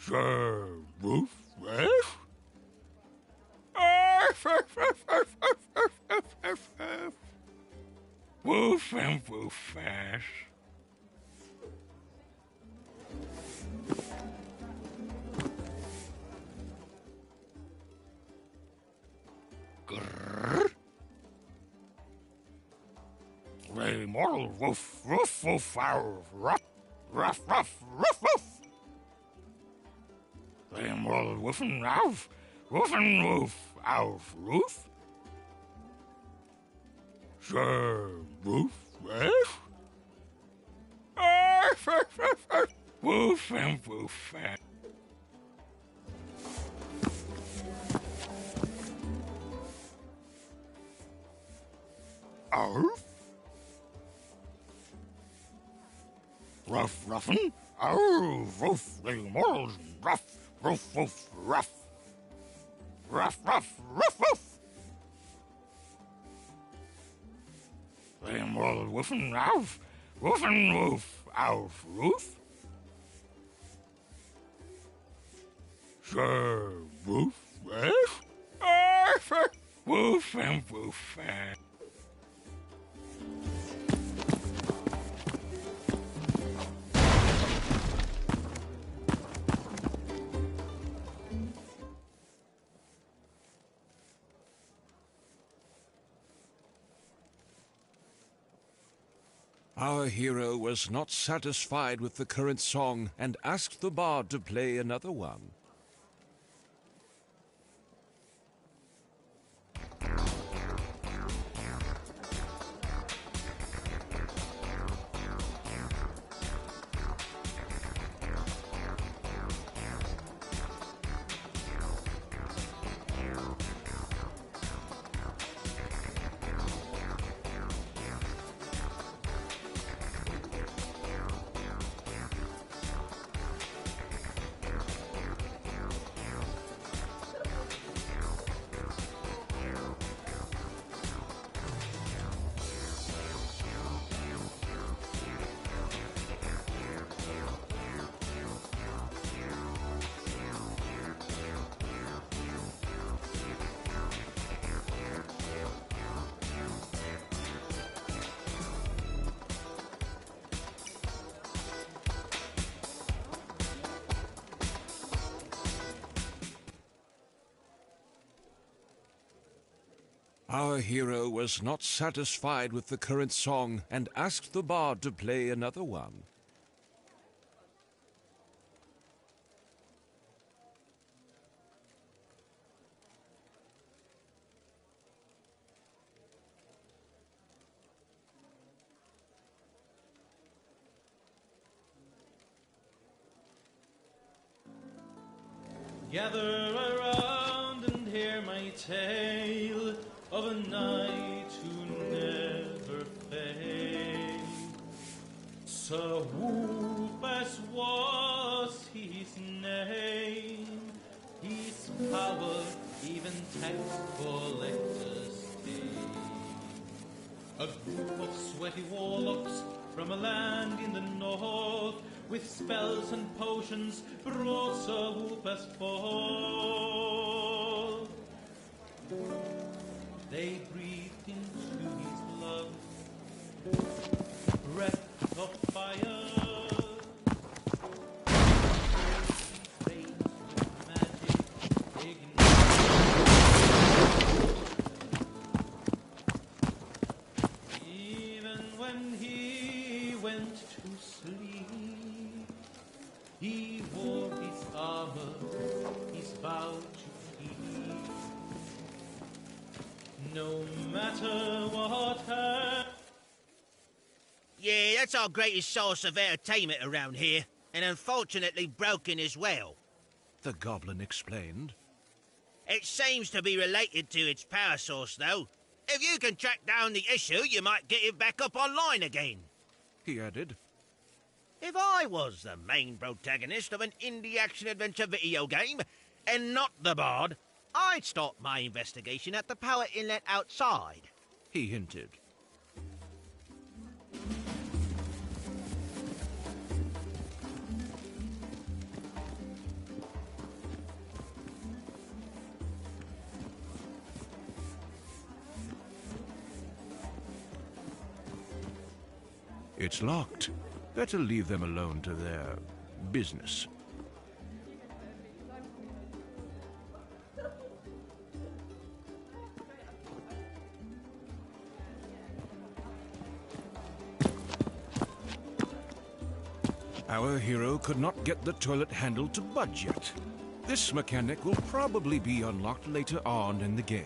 The roof ref? Woof and woof fast. Grrr. The mortal woof, woof, woof, rough, rough, rough, rough, rough. The mortal woof and roof, woof and woof, auf roof. The roof ref? Woof and woof fast. Arf? Rough, roughin'? Arf, roof, the mortals, rough, roof, roof, rough. Rough, rough, rough, rough. The mortal woofin' roof, woofin' woof, auf roof. The roof ref? Woof and woof fast. Our hero was not satisfied with the current song and asked the bard to play another one. Our hero was not satisfied with the current song and asked the bard to play another one. Gather around and hear my tale of a knight who never failed. Sir Whoopus was his name, his power even tax collectors paid. A group of sweaty warlocks from a land in the north, with spells and potions, brought Sir Whoopus forth. They breathed into his blood breath of fire. Fate with magic ignited. Even when he went to sleep, he wore his armor, his vow to keep. No matter what happened. Yeah, that's our greatest source of entertainment around here, and unfortunately broken as well. The goblin explained. It seems to be related to its power source, though. If you can track down the issue, you might get it back up online again. He added. If I was the main protagonist of an indie action-adventure video game, and not the bard, I'd start my investigation at the power inlet outside. He hinted. It's locked. Better leave them alone to their business. Our hero could not get the toilet handle to budge yet. This mechanic will probably be unlocked later on in the game.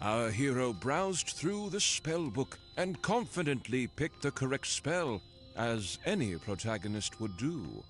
Our hero browsed through the spell book and confidently picked the correct spell, as any protagonist would do.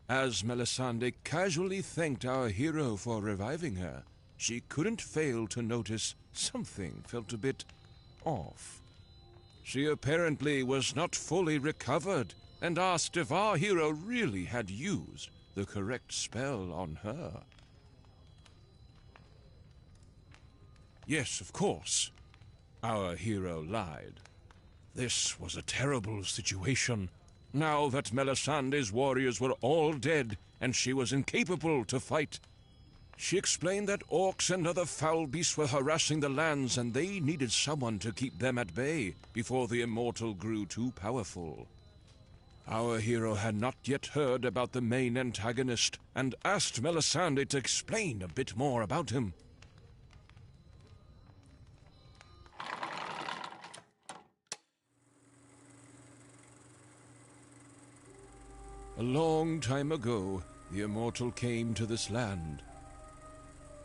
As Melisande casually thanked our hero for reviving her, she couldn't fail to notice something felt a bit off. She apparently was not fully recovered and asked if our hero really had used the correct spell on her. Yes, of course. Our hero lied. This was a terrible situation. Now that Melisande's warriors were all dead and she was incapable to fight, she explained that orcs and other foul beasts were harassing the lands and they needed someone to keep them at bay before the immortal grew too powerful. Our hero had not yet heard about the main antagonist and asked Melisande to explain a bit more about him. A long time ago, the Immortal came to this land.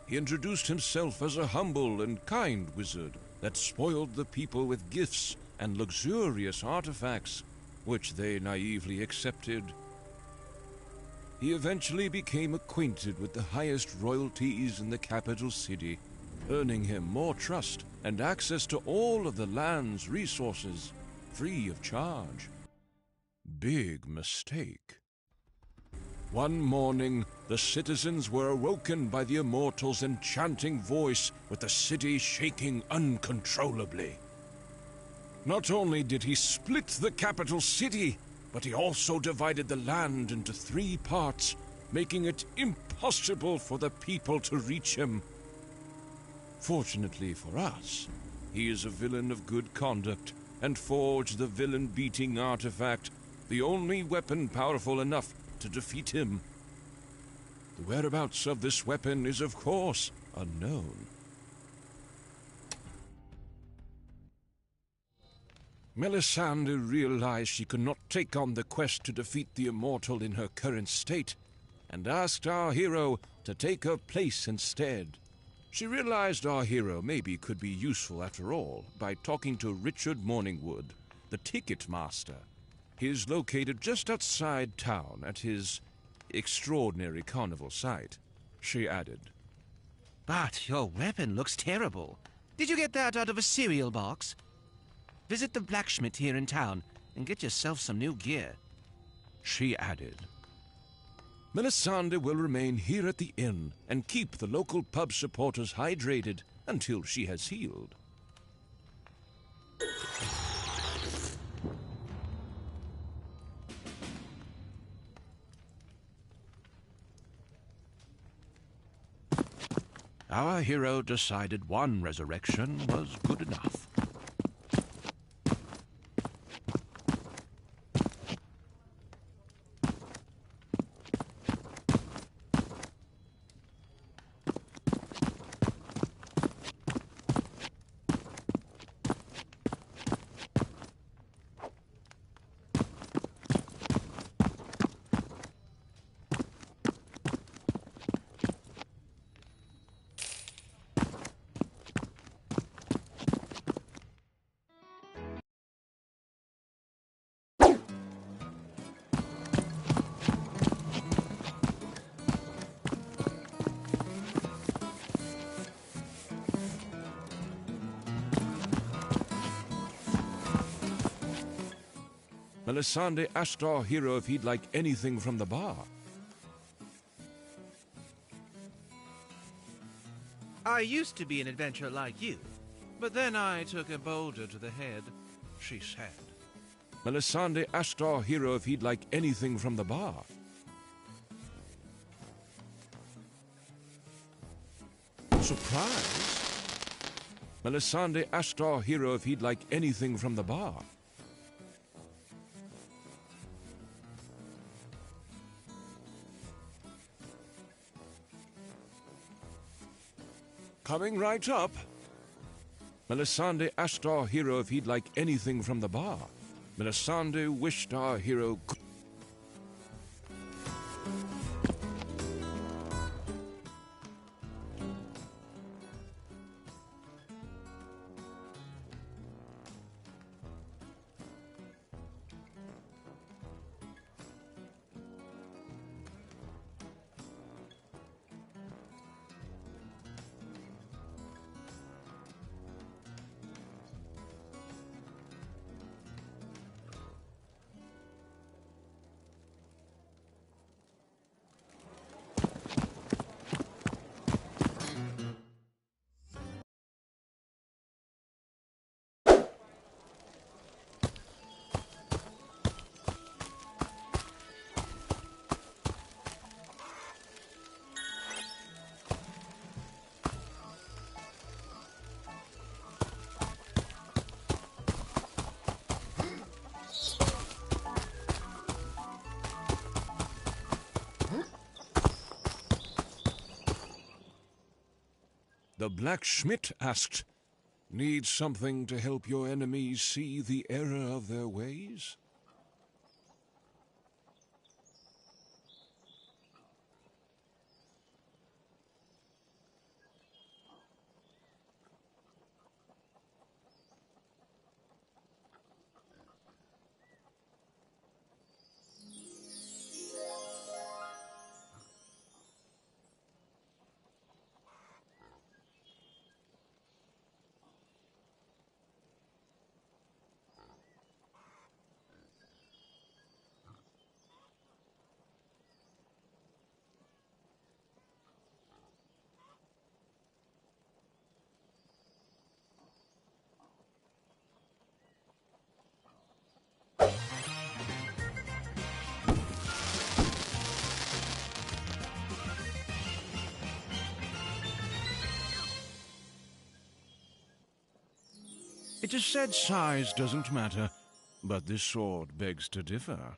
He introduced himself as a humble and kind wizard that spoiled the people with gifts and luxurious artifacts, which they naively accepted. He eventually became acquainted with the highest royalties in the capital city, earning him more trust and access to all of the land's resources, free of charge. Big mistake. One morning, the citizens were awoken by the Immortal's enchanting voice, with the city shaking uncontrollably. Not only did he split the capital city, but he also divided the land into 3 parts, making it impossible for the people to reach him. Fortunately for us, he is a villain of good conduct, and forged the villain-beating artifact, the only weapon powerful enough to defeat him. The whereabouts of this weapon is, of course, unknown. Melisande realized she could not take on the quest to defeat the immortal in her current state, and asked our hero to take her place instead. She realized our hero maybe could be useful after all by talking to Richard Morningwood, the ticket master. He is located just outside town at his extraordinary carnival site, she added. But your weapon looks terrible. Did you get that out of a cereal box? Visit the blacksmith here in town and get yourself some new gear, she added. Melisande will remain here at the inn and keep the local pub supporters hydrated until she has healed. Our hero decided one resurrection was good enough. Melisande asked our hero if he'd like anything from the bar. I used to be an adventurer like you, but then I took a boulder to the head, she said. Melisande asked our hero if he'd like anything from the bar. Surprised, Melisande asked our hero if he'd like anything from the bar. Coming right up. Melisande asked our hero if he'd like anything from the bar. Melisande wished our hero could. The blacksmith asked, "Need something to help your enemies see the error of their ways?" It is said size doesn't matter, but this sword begs to differ.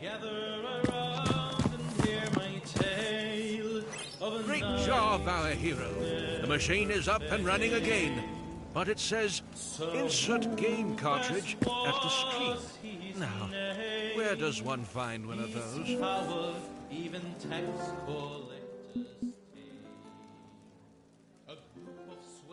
gather around and hear my tale of a Great night job, our hero. The machine is up and running again. But it says, insert game cartridge at the screen. Now, where does one find one of those? power, even tax collectors